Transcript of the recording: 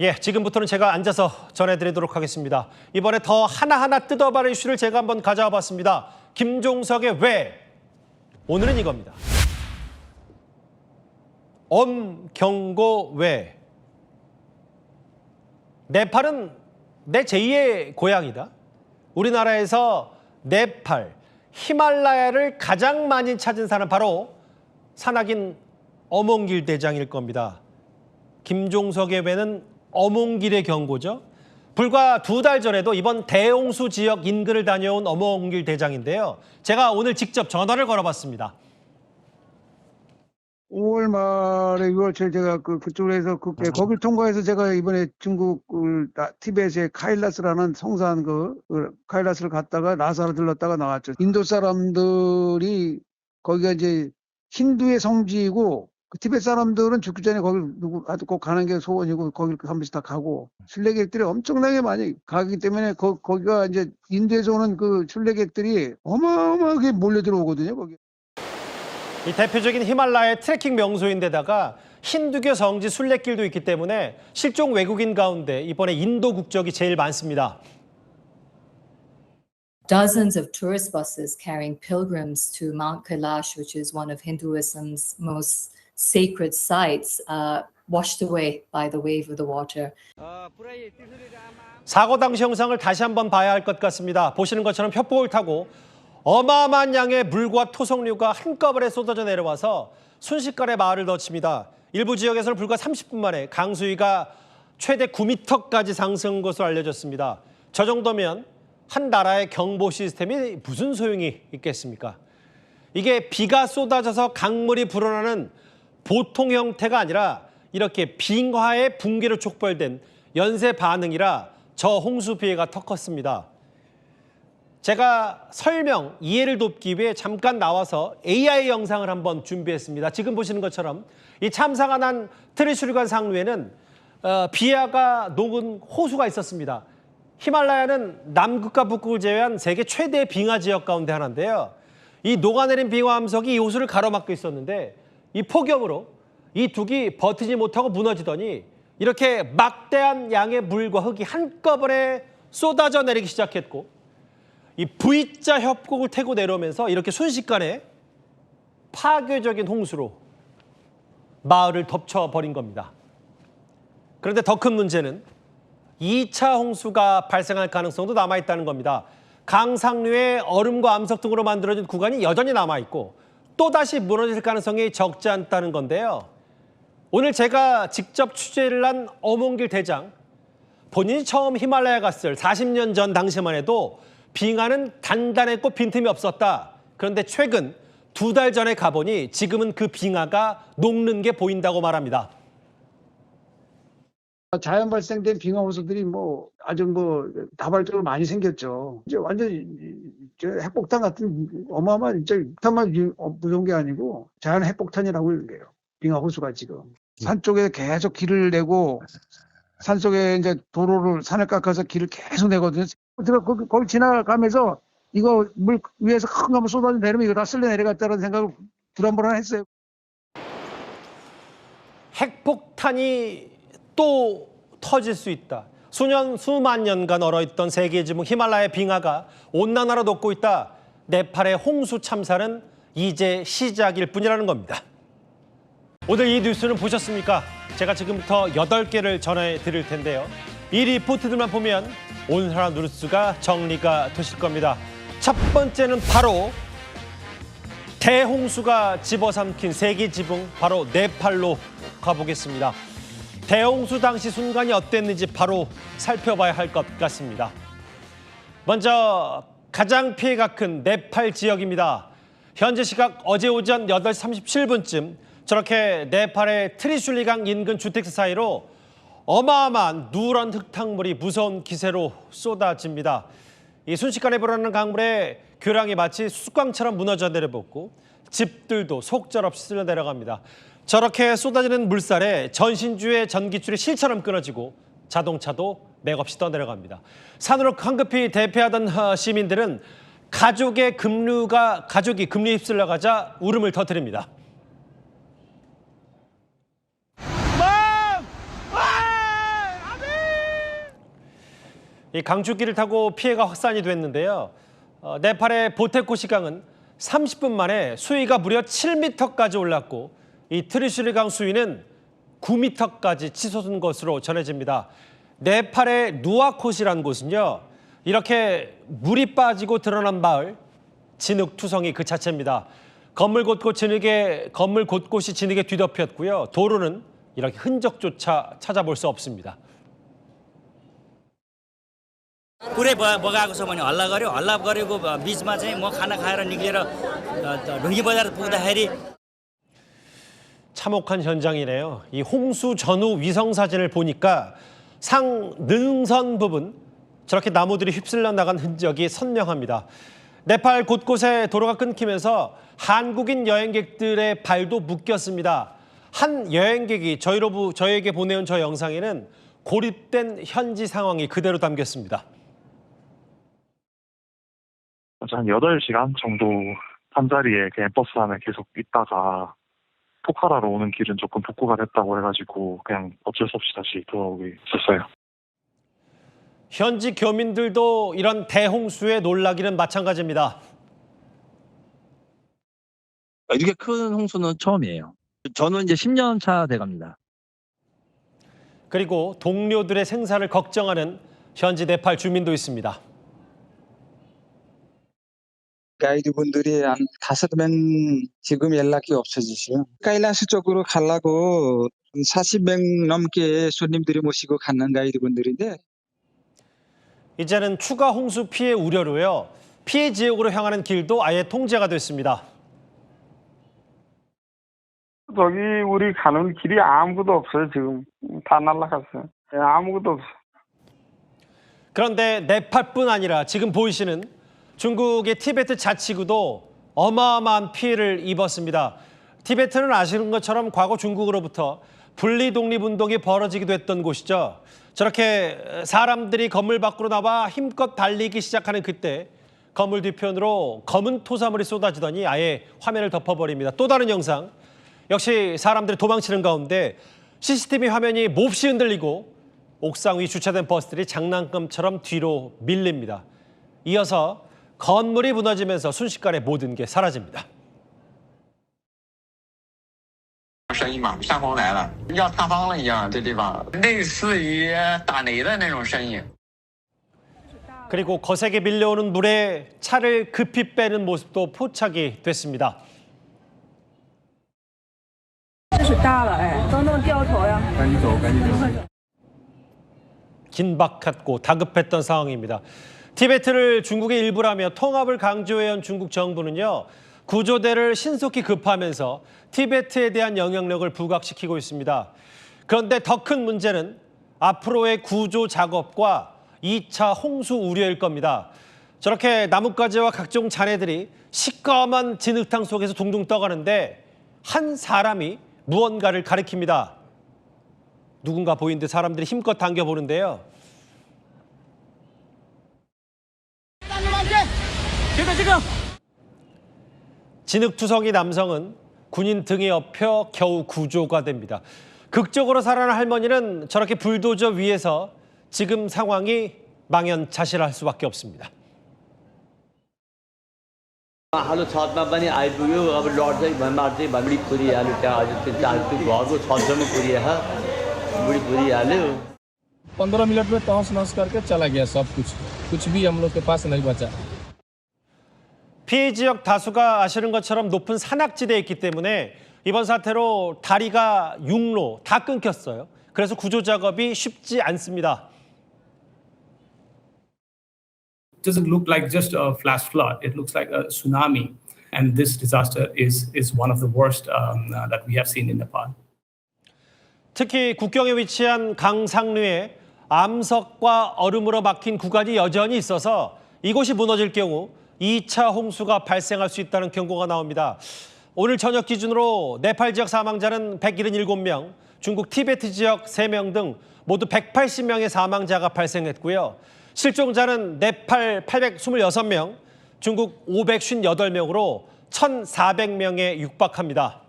예, 지금부터는 제가 앉아서 전해드리도록 하겠습니다. 이번에 더 하나하나 뜯어봐라 이슈를 제가 한번 가져와 봤습니다. 김종석의 왜? 오늘은 이겁니다. 엄경고 왜? 네팔은 내 제2의 고향이다. 우리나라에서 네팔, 히말라야를 가장 많이 찾은 사람 바로 산악인 어몽길 대장일 겁니다. 김종석의 왜는 어몽길의 경고죠. 불과 2달 전에도 이번 대홍수 지역 인근을 다녀온 어몽길 대장인데요. 제가 오늘 직접 전화를 걸어봤습니다. 5월 말에 6월초에 제가 그쪽으로 해서 거길 통과해서 제가 이번에 중국 티벳의 카일라스라는 성산 카일라스를 갔다가 라사로 들렀다가 나왔죠. 인도 사람들이 거기가 이제 힌두의 성지이고 티벳 사람들은 죽기 전에 거길 꼭 가는 게 소원이고 거길 한 번씩 다 가고 순례객들이 엄청나게 많이 가기 때문에 거기가 이제 인도에서 오는 그 순례객들이 어마어마하게 몰려 들어오거든요. 거기. 이 대표적인 히말라야 트레킹 명소인데다가 힌두교 성지 순례길도 있기 때문에 실종 외국인 가운데 이번에 인도 국적이 제일 많습니다. Dozens of tourist buses carrying pilgrims to Mount Kailash, which is one of Hinduism's most sacred sites, washed away by the wave of the water. 사고 당시 영상을 다시 한번 봐야 할 것 같습니다. 보시는 것처럼 협곡을 타고 어마어마한 양의 물과 토성류가 한꺼번에 쏟아져 내려와서 순식간에 마을을 덮칩니다. 일부 지역에서는 불과 30분 만에 강수위가 최대 9m까지 상승한 것으로 알려졌습니다. 저 정도면 한 나라의 경보 시스템이 무슨 소용이 있겠습니까? 이게 비가 쏟아져서 강물이 불어나는 보통 형태가 아니라 이렇게 빙하의 붕괴로 촉발된 연쇄 반응이라 저 홍수 피해가 더 컸습니다. 제가 설명, 이해를 돕기 위해 잠깐 나와서 AI 영상을 한번 준비했습니다. 지금 보시는 것처럼 이 참사가 난 트리슈리관 상류에는 비아가 녹은 호수가 있었습니다. 히말라야는 남극과 북극을 제외한 세계 최대 빙하 지역 가운데 하나인데요. 이 녹아내린 빙하 함석이 이 호수를 가로막고 있었는데 이 폭염으로 이 둑이 버티지 못하고 무너지더니 이렇게 막대한 양의 물과 흙이 한꺼번에 쏟아져 내리기 시작했고 이 V자 협곡을 타고 내려오면서 이렇게 순식간에 파괴적인 홍수로 마을을 덮쳐버린 겁니다. 그런데 더 큰 문제는 2차 홍수가 발생할 가능성도 남아있다는 겁니다. 강 상류에 얼음과 암석 등으로 만들어진 구간이 여전히 남아있고 또다시 무너질 가능성이 적지 않다는 건데요. 오늘 제가 직접 취재를 한 어몽길 대장, 본인이 처음 히말라야 갔을 40년 전 당시만 해도 빙하는 단단했고 빈틈이 없었다. 그런데 최근 2달 전에 가보니 지금은 그 빙하가 녹는 게 보인다고 말합니다. 자연 발생된 빙하 호수들이 아주 다발적으로 많이 생겼죠. 이제 완전 핵폭탄 같은 어마어마한 진짜 폭탄만 무서운 게 아니고 자연 핵폭탄이라고 얘기해요. 빙하 호수가 지금 산 쪽에 계속 길을 내고 산 속에 이제 산을 깎아서 길을 계속 내거든요. 거기 지나가면서 이거 물 위에서 큰 거 한번 쏟아져 내리면 이거 다 쓸려 내려갔다는 생각을 불안불안했어요. 핵폭탄이 또 터질 수 있다. 수만 년간 얼어있던 세계의 지붕 히말라야 빙하가 온난화로 녹고 있다. 네팔의 홍수 참사는 이제 시작일 뿐이라는 겁니다. 오늘 이 뉴스는 보셨습니까? 제가 지금부터 8개를 전해드릴 텐데요. 이 리포트들만 보면 오늘 하루 뉴스가 정리가 되실 겁니다. 첫 번째는 바로 대홍수가 집어삼킨 세계 지붕 바로 네팔로 가보겠습니다. 대홍수 당시 순간이 어땠는지 바로 살펴봐야 할 것 같습니다. 먼저 가장 피해가 큰 네팔 지역입니다. 현재 시각 어제 오전 8시 37분쯤 저렇게 네팔의 트리슐리강 인근 주택지 사이로 어마어마한 누런 흙탕물이 무서운 기세로 쏟아집니다. 이 순식간에 불어나는 강물에 교량이 마치 숯광처럼 무너져 내려붙고 집들도 속절없이 쓸려 내려갑니다. 저렇게 쏟아지는 물살에 전신주의 전기줄이 실처럼 끊어지고 자동차도 맥없이 떠내려갑니다. 산으로 황급히 대피하던 시민들은 가족이 금리 휩쓸려 가자 울음을 터뜨립니다. 이 강추기를 타고 피해가 확산이 됐는데요. 네팔의 보테코시 강은 30분 만에 수위가 무려 7m까지 올랐고 이 트리슈리 강 수위는 9m까지 치솟은 것으로 전해집니다. 네팔의 누아콧이라는 곳은요. 이렇게 물이 빠지고 드러난 마을, 진흙투성이 그 자체입니다. 건물 곳곳이 진흙에 뒤덮였고요. 도로는 이렇게 흔적조차 찾아볼 수 없습니다. पुरै बगाएको छ भने हल्ला गर्यो हल्ला गरेको बिचमा चाहिँ म खाना खाएर निक्लेर ढुङ्गी बजार पुग्दाखेरि 참혹한 현장이네요. 이 홍수 전후 위성 사진을 보니까 상 능선 부분 저렇게 나무들이 휩쓸려 나간 흔적이 선명합니다. 네팔 곳곳에 도로가 끊기면서 한국인 여행객들의 발도 묶였습니다. 한 여행객이 저에게 보내온 저 영상에는 고립된 현지 상황이 그대로 담겼습니다. 한 8시간 정도 한자리에 그냥 버스 안에 계속 있다가 포카라로 오는 길은 조금 복구가 됐다고 해가지고 그냥 어쩔 수 없이 다시 돌아오게 됐어요. 현지 교민들도 이런 대홍수에 놀라기는 마찬가지입니다. 이렇게 큰 홍수는 처음이에요. 저는 이제 10년 차 돼갑니다. 그리고 동료들의 생사를 걱정하는 현지 네팔 주민도 있습니다. 가이드분들이 한 5명 지금 연락이 없어지시요. 카일라스 쪽으로 가려고 40명 넘게 손님들이 모시고 가는 가이드분들인데 이제는 추가 홍수 피해 우려로요. 피해 지역으로 향하는 길도 아예 통제가 됐습니다. 저기 우리 가는 길이 아무것도 없어요. 지금 다 날아갔어요. 아무것도 없어. 그런데 네팔뿐 아니라 지금 보이시는 중국의 티베트 자치구도 어마어마한 피해를 입었습니다. 티베트는 아시는 것처럼 과거 중국으로부터 분리 독립운동이 벌어지기도 했던 곳이죠. 저렇게 사람들이 건물 밖으로 나와 힘껏 달리기 시작하는 그때 건물 뒤편으로 검은 토사물이 쏟아지더니 아예 화면을 덮어버립니다. 또 다른 영상. 역시 사람들이 도망치는 가운데 CCTV 화면이 몹시 흔들리고 옥상 위 주차된 버스들이 장난감처럼 뒤로 밀립니다. 이어서 건물이 무너지면서 순식간에 모든 게 사라집니다. 生意嘛，山洪来了，要塌方了一样，这地方类似于打雷的那种声音。 그리고 거세게 밀려오는 물에 차를 급히 빼는 모습도 포착이 됐습니다. 긴박했고 다급했던 상황입니다. 티베트를 중국의 일부라며 통합을 강조해온 중국 정부는요. 구조대를 신속히 급파하면서 티베트에 대한 영향력을 부각시키고 있습니다. 그런데 더 큰 문제는 앞으로의 구조 작업과 2차 홍수 우려일 겁니다. 저렇게 나뭇가지와 각종 잔해들이 시꺼먼 진흙탕 속에서 둥둥 떠가는데 한 사람이 무언가를 가리킵니다. 누군가 보이는 듯 사람들이 힘껏 당겨보는데요. 진흙투성이 남성은 군인 등에 업혀 겨우 구조가 됩니다. 극적으로 살아난 할머니는 저렇게 불도저 위에서 지금 상황이 망연자실할 수밖에 없습니다. हालो छतमा पनि आइपुग्यो अब लड चाहिँ मार्दै बढी पुरिहाल्यो त्यहाँ अझै त्यो घरको छतसम्म पुरिहा बुढी पुरिहाल्यो 15 मिनट में तहस नहस करके चला गया सब कुछ भी हम लोग के पास नहीं बचा. 피해 지역 다수가 아시는 것처럼 높은 산악지대에 있기 때문에 이번 사태로 다리가 육로 다 끊겼어요. 그래서 구조 작업이 쉽지 않습니다. It doesn't look like just a flash flood. It looks like a tsunami, and this disaster is one of the worst that we have seen in Nepal. 특히 국경에 위치한 강 상류에 암석과 얼음으로 막힌 구간이 여전히 있어서 이곳이 무너질 경우 2차 홍수가 발생할 수 있다는 경고가 나옵니다. 오늘 저녁 기준으로 네팔 지역 사망자는 177명, 중국 티베트 지역 3명 등 모두 180명의 사망자가 발생했고요. 실종자는 네팔 826명, 중국 558명으로 1,400명에 육박합니다.